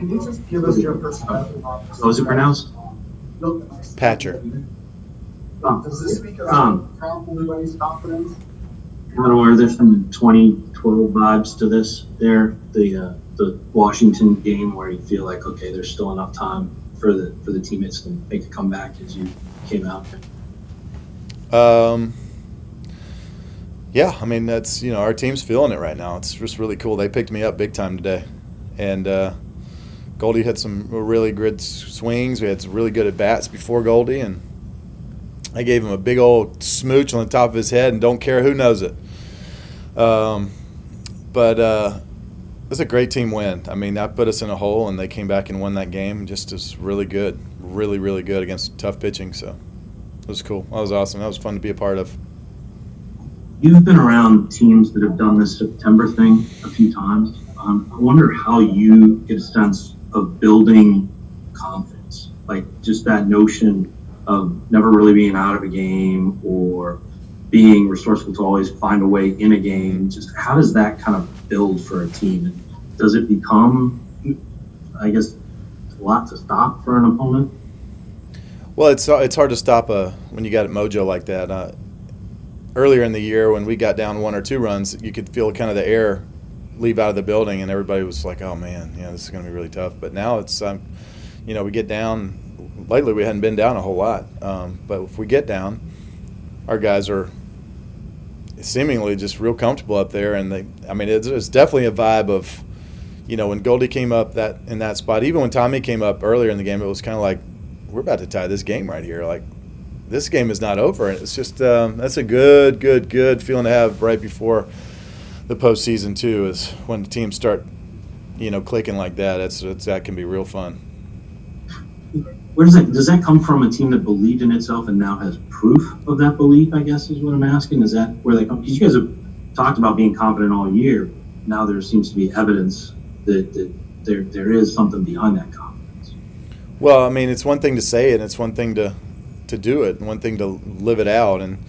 Can you just give us your perspective on this? How is it pronounced? Patcher. Does this speak of everybody's confidence? I don't know, are there some 2012 vibes to this there? The Washington game where you feel like, okay, there's still enough time for the teammates to make a comeback as you came out? Yeah, I mean, that's, our team's feeling it right now. It's just really cool. They picked me up big time today. And Goldie had some really good swings. We had some really good at-bats before Goldie, and I gave him a big old smooch on the top of his head and don't care who knows it. But it was a great team win. I mean, that put us in a hole, and they came back and won that game just as really good, really, really good against tough pitching. So it was cool. That was awesome. That was fun to be a part of. You've been around teams that have done this September thing a few times. I wonder how you get a sense of building confidence, like just that notion of never really being out of a game or being resourceful to always find a way in a game. Just how does that kind of build for a team? And does it become, I guess, a lot to stop for an opponent? Well, it's hard to stop when you got a Mojo like that. Earlier in the year when we got down 1 or 2 runs, you could feel kind of the air leave out of the building, and everybody was like, oh, man, this is going to be really tough. But now it's, we get down. Lately we hadn't been down a whole lot. But if we get down, our guys are seemingly just real comfortable up there. And it's definitely a vibe of, when Goldie came up in that spot, even when Tommy came up earlier in the game, it was kind of like, we're about to tie this game right here. Like, this game is not over. And it's just that's a good feeling to have right before the postseason too. Is when the teams start, clicking like that. That can be real fun. Where does that come from? A team that believed in itself and now has proof of that belief, I guess, is what I'm asking. Is that where they come? Because you guys have talked about being confident all year. Now there seems to be evidence that there is something behind that confidence. Well, I mean, it's one thing to say it, and it's one thing to do it, and one thing to live it out. And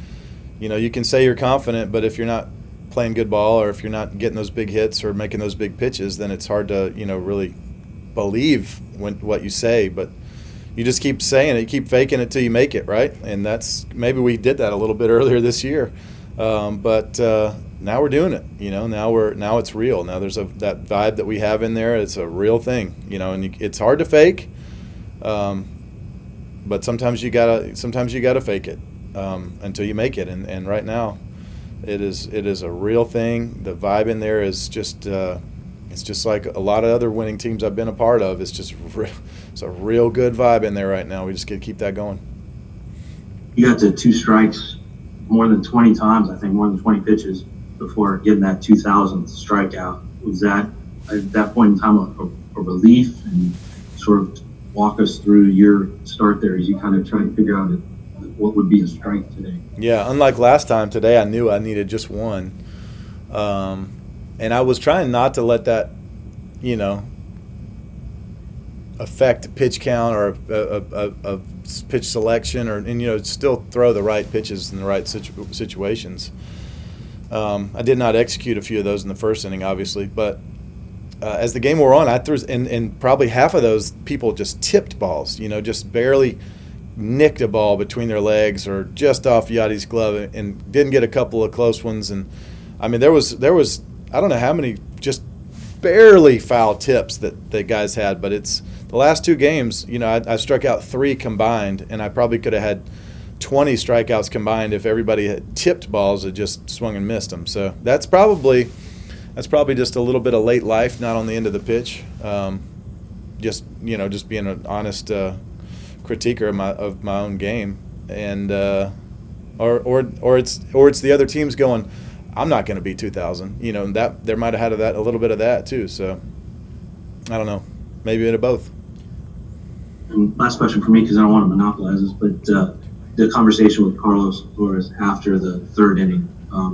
you can say you're confident, but if you're not playing good ball, or if you're not getting those big hits or making those big pitches, then it's hard to really believe what you say. But you just keep saying it, you keep faking it till you make it, right? And maybe we did that a little bit earlier this year, but now we're doing it. Now it's real. Now there's that vibe that we have in there. It's a real thing. And it's hard to fake. But sometimes you gotta fake it until you make it, and right now, it is a real thing. The vibe in there is just it's just like a lot of other winning teams I've been a part of. It's just it's a real good vibe in there right now. We just got to keep that going. You got to 2 strikes more than 20 times, I think, more than 20 pitches before getting that 2000th strikeout. Was that at that point in time a relief, and sort of walk us through your start there as you kind of try to figure out what would be a strike today? Yeah, unlike last time, today I knew I needed just one. And I was trying not to let that, affect pitch count or a pitch selection, and still throw the right pitches in the right situations. I did not execute a few of those in the first inning, obviously, but as the game wore on, I threw, and probably half of those people just tipped balls, just barely nicked a ball between their legs or just off Yachty's glove, and didn't get a couple of close ones. And I mean, there was I don't know how many just barely foul tips that guys had, but it's the last 2 games. I struck out 3 combined, and I probably could have had 20 strikeouts combined if everybody had tipped balls that just swung and missed them. So that's probably just a little bit of late life, not on the end of the pitch. Just being an honest critiquer of my own game, and or it's the other teams going, I'm not going to be 2000. That there might have had a little bit of that too. So I don't know, maybe a bit of both. And last question for me, because I don't want to monopolize this, but the conversation with Carlos Flores after the 3rd inning,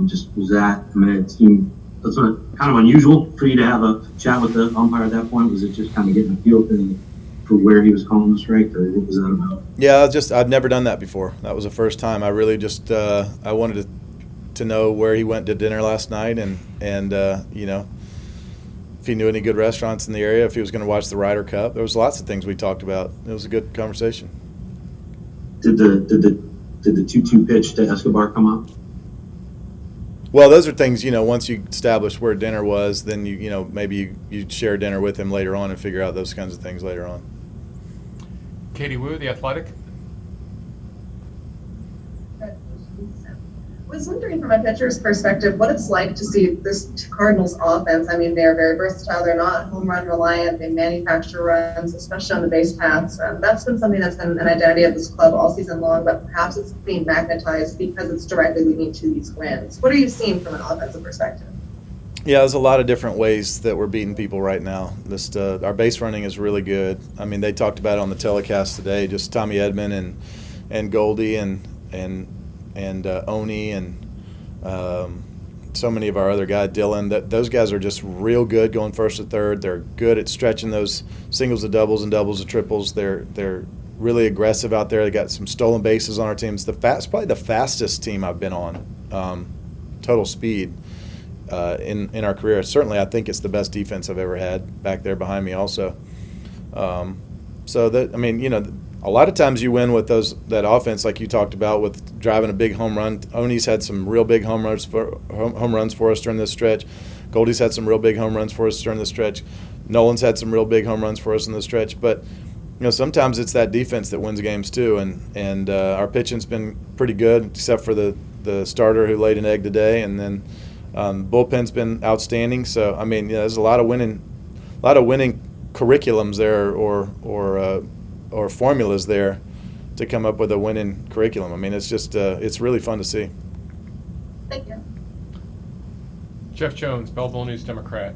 just was that? I mean, it seemed that's kind of unusual for you to have a chat with the umpire at that point. Was it just kind of getting a feel for where he was calling the strike, or what was that about? Yeah, I've never done that before. That was the first time. I really just I wanted to know where he went to dinner last night, and if he knew any good restaurants in the area, if he was going to watch the Ryder Cup. There was lots of things we talked about. It was a good conversation. Did the 2-2 pitch to Escobar come up? Well, those are things, once you establish where dinner was, then maybe you share dinner with him later on and figure out those kinds of things later on. Katie Wu, The Athletic. I was wondering from a pitcher's perspective what it's like to see this Cardinals offense. I mean, they're very versatile. They're not home run reliant. They manufacture runs, especially on the base paths. That's been something that's been an identity of this club all season long, but perhaps it's being magnetized because it's directly leading to these wins. What are you seeing from an offensive perspective? Yeah, there's a lot of different ways that we're beating people right now. Our base running is really good. I mean, they talked about it on the telecast today, just Tommy Edman and Goldie and Oni and so many of our other guys, Dylan. Those guys are just real good going first to third. They're good at stretching those singles to doubles and doubles to triples. They're really aggressive out there. They got some stolen bases on our team. It's probably the fastest team I've been on, total speed in our career. Certainly, I think it's the best defense I've ever had back there behind me also. A lot of times you win with that offense like you talked about with driving a big home run. Oni's had some real big home runs for us during this stretch. Goldie's had some real big home runs for us during this stretch. Nolan's had some real big home runs for us in this stretch. But sometimes it's that defense that wins games too. And our pitching's been pretty good, except for the starter who laid an egg today. And then bullpen's been outstanding. So there's a lot of winning curriculums there or formulas there to come up with a winning curriculum. It's just it's really fun to see. Thank you. Jeff Jones, Belleville News Democrat.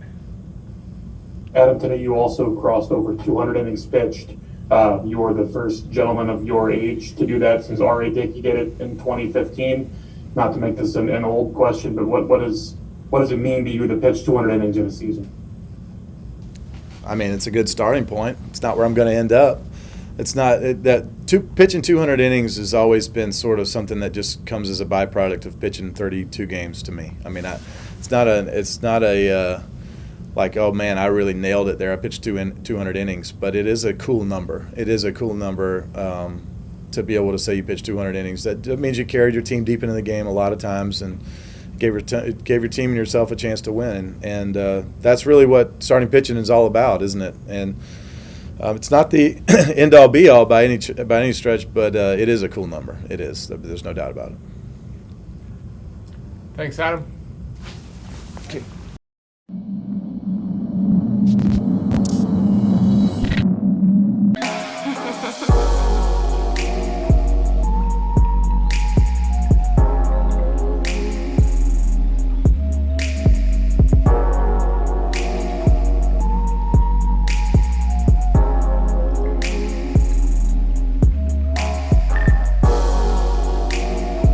Adam, today you also crossed over 200 innings pitched. You were the first gentleman of your age to do that since R.A. Dickey did it in 2015. Not to make this an old question, but what does it mean to you to pitch 200 innings in a season? It's a good starting point. It's not where I'm going to end up. It's not pitching 200 innings has always been sort of something that just comes as a byproduct of pitching 32 games to me. It's not a like, oh man, I really nailed it there. I pitched 200 innings, but it is a cool number. It is a cool number to be able to say you pitched 200 innings. That means you carried your team deep into the game a lot of times and gave your team and yourself a chance to win. And that's really what starting pitching is all about, isn't it? And it's not the end-all be-all by any stretch, but it is a cool number. It is. There's no doubt about it. Thanks, Adam. Okay.